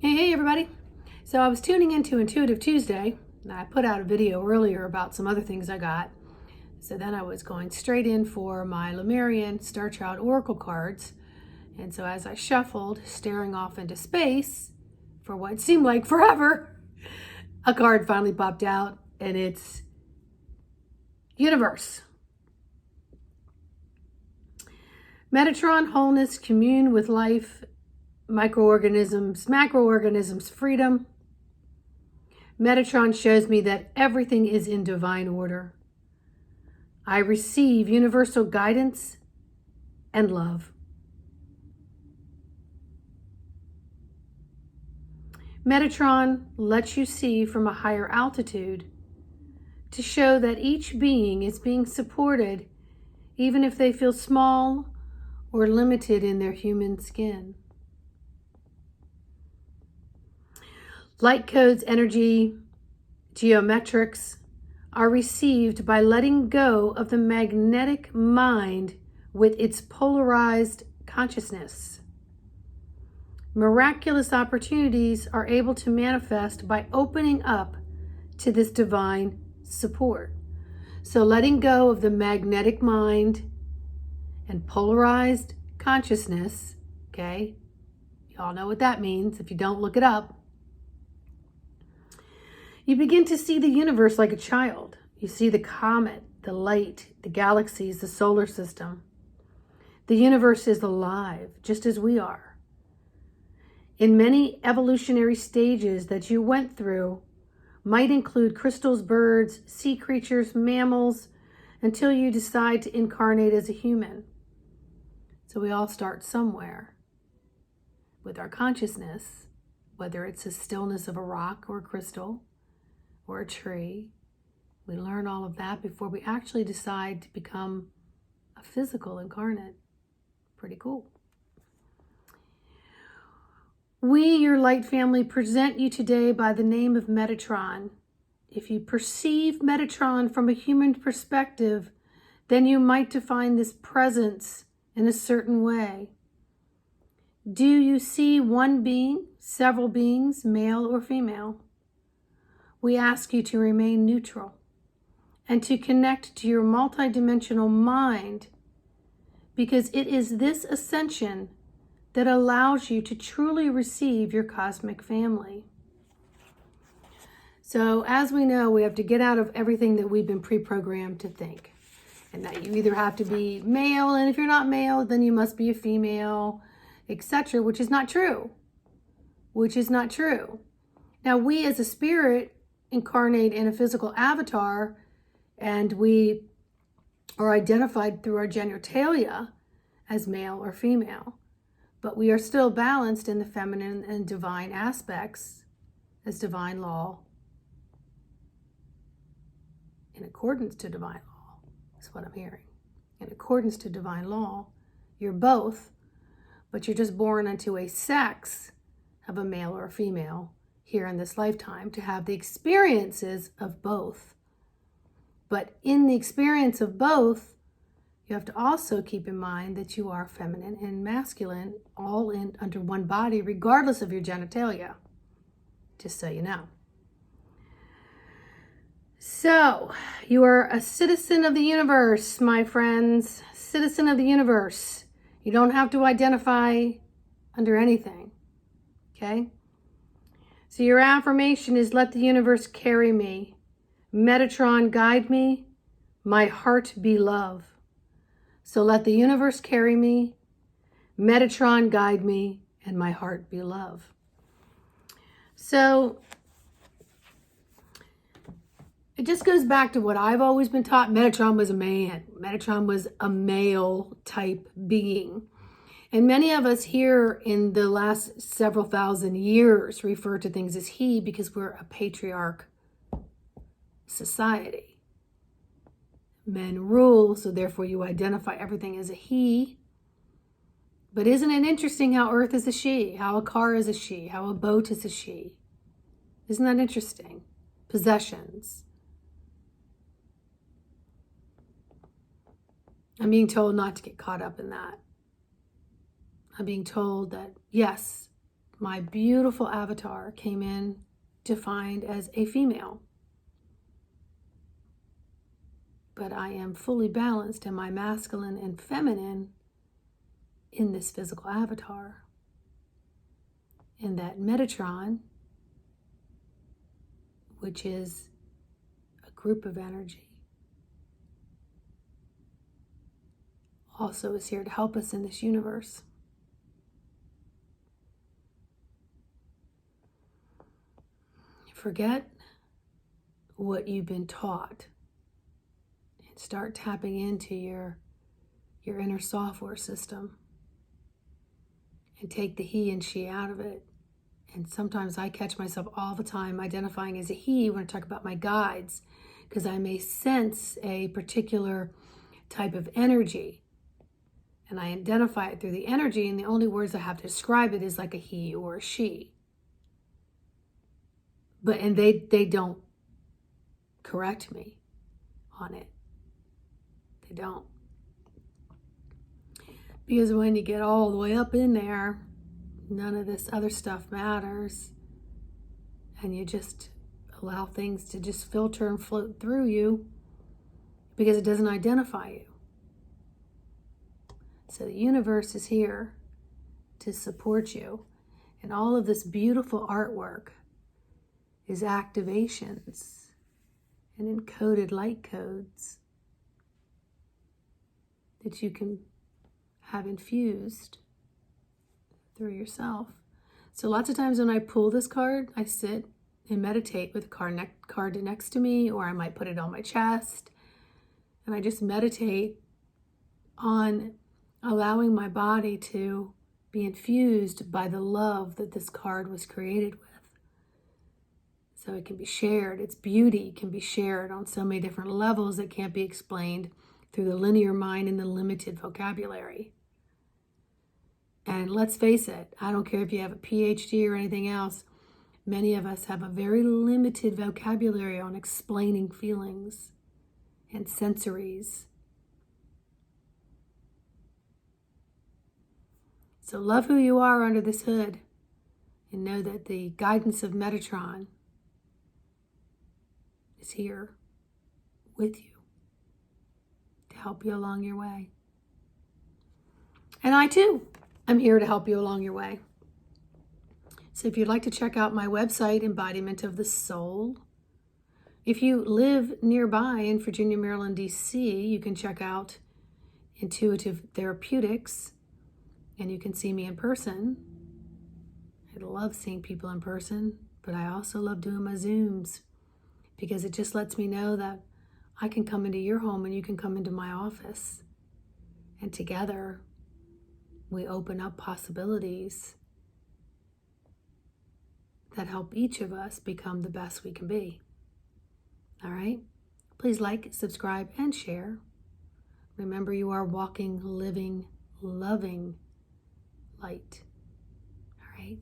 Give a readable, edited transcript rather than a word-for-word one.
Hey everybody. So I was tuning into Intuitive Tuesday, and I put out a video earlier about some other things I got. So then I was going straight in for my Lemurian Star Child Oracle cards. And so as I shuffled, staring off into space for what seemed like forever, a card finally popped out, and it's Universe. Metatron, wholeness, commune with life, microorganisms, macroorganisms, freedom. Metatron shows me that everything is in divine order. I receive universal guidance and love. Metatron lets you see from a higher altitude to show that each being is being supported even if they feel small or limited in their human skin. Light codes, energy, geometrics are received by letting go of the magnetic mind with its polarized consciousness. Miraculous opportunities are able to manifest by opening up to this divine support. So letting go of the magnetic mind and polarized consciousness, okay? You all know what that means. If you don't, look it up. You begin to see the universe like a child. You see the comet, the light, the galaxies, the solar system. The universe is alive, just as we are. In many evolutionary stages that you went through might include crystals, birds, sea creatures, mammals, until you decide to incarnate as a human. So we all start somewhere with our consciousness, whether it's the stillness of a rock or a crystal or a tree. We learn all of that before we actually decide to become a physical incarnate. Pretty cool. We, your light family, present you today by the name of Metatron. If you perceive Metatron from a human perspective, then you might define this presence in a certain way. Do you see one being, several beings, male or female? We ask you to remain neutral and to connect to your multidimensional mind, because it is this ascension that allows you to truly receive your cosmic family. So as we know, we have to get out of everything that we've been pre-programmed to think. And that you either have to be male, and if you're not male, then you must be a female, etc., which is not true. Which is not true. Now, we as a spirit incarnate in a physical avatar, and we are identified through our genitalia as male or female. But we are still balanced in the feminine and divine aspects as divine law, in accordance to divine law. That's what I'm hearing. In accordance to divine law, you're both, but you're just born into a sex of a male or a female here in this lifetime to have the experiences of both. But in the experience of both, you have to also keep in mind that you are feminine and masculine all in under one body, regardless of your genitalia, just so you know. So, you are a citizen of the universe, my friends. Citizen of the universe. You don't have to identify under anything, okay? So your affirmation is, let the universe carry me. Metatron guide me. My heart be love. So let the universe carry me. Metatron guide me. And my heart be love. So it just goes back to what I've always been taught. Metatron was a man. Metatron was a male type being. And many of us here in the last several thousand years refer to things as he, because we're a patriarch society. Men rule, so therefore you identify everything as a he. But isn't it interesting how Earth is a she, how a car is a she, how a boat is a she? Isn't that interesting? Possessions. I'm being told not to get caught up in that. I'm being told that, yes, my beautiful avatar came in defined as a female. But I am fully balanced in my masculine and feminine in this physical avatar. And that Metatron, which is a group of energy, also is here to help us in this universe. Forget what you've been taught and start tapping into your inner software system and take the he and she out of it. And sometimes I catch myself all the time identifying as a he when I talk about my guides, because I may sense a particular type of energy and I identify it through the energy, and the only words I have to describe it is like a he or a she. And they don't correct me on it. They don't. Because when you get all the way up in there, none of this other stuff matters. And you just allow things to just filter and float through you because it doesn't identify you. So the universe is here to support you. And all of this beautiful artwork is activations and encoded light codes that you can have infused through yourself. So lots of times when I pull this card, I sit and meditate with the card next to me, or I might put it on my chest, and I just meditate on allowing my body to be infused by the love that this card was created with. So it can be shared. Its beauty can be shared on so many different levels that can't be explained through the linear mind and the limited vocabulary. And let's face it, I don't care if you have a PhD or anything else, many of us have a very limited vocabulary on explaining feelings and sensories. So love who you are under this hood and know that the guidance of Metatron is here with you to help you along your way. And I too am here to help you along your way. So if you'd like to check out my website, Embodiment of the Soul, if you live nearby in Virginia, Maryland, DC, you can check out Intuitive Therapeutics and you can see me in person. I love seeing people in person, but I also love doing my Zooms because it just lets me know that I can come into your home and you can come into my office. And together, we open up possibilities that help each of us become the best we can be. All right? Please like, subscribe, and share. Remember, you are walking, living, loving light. All right?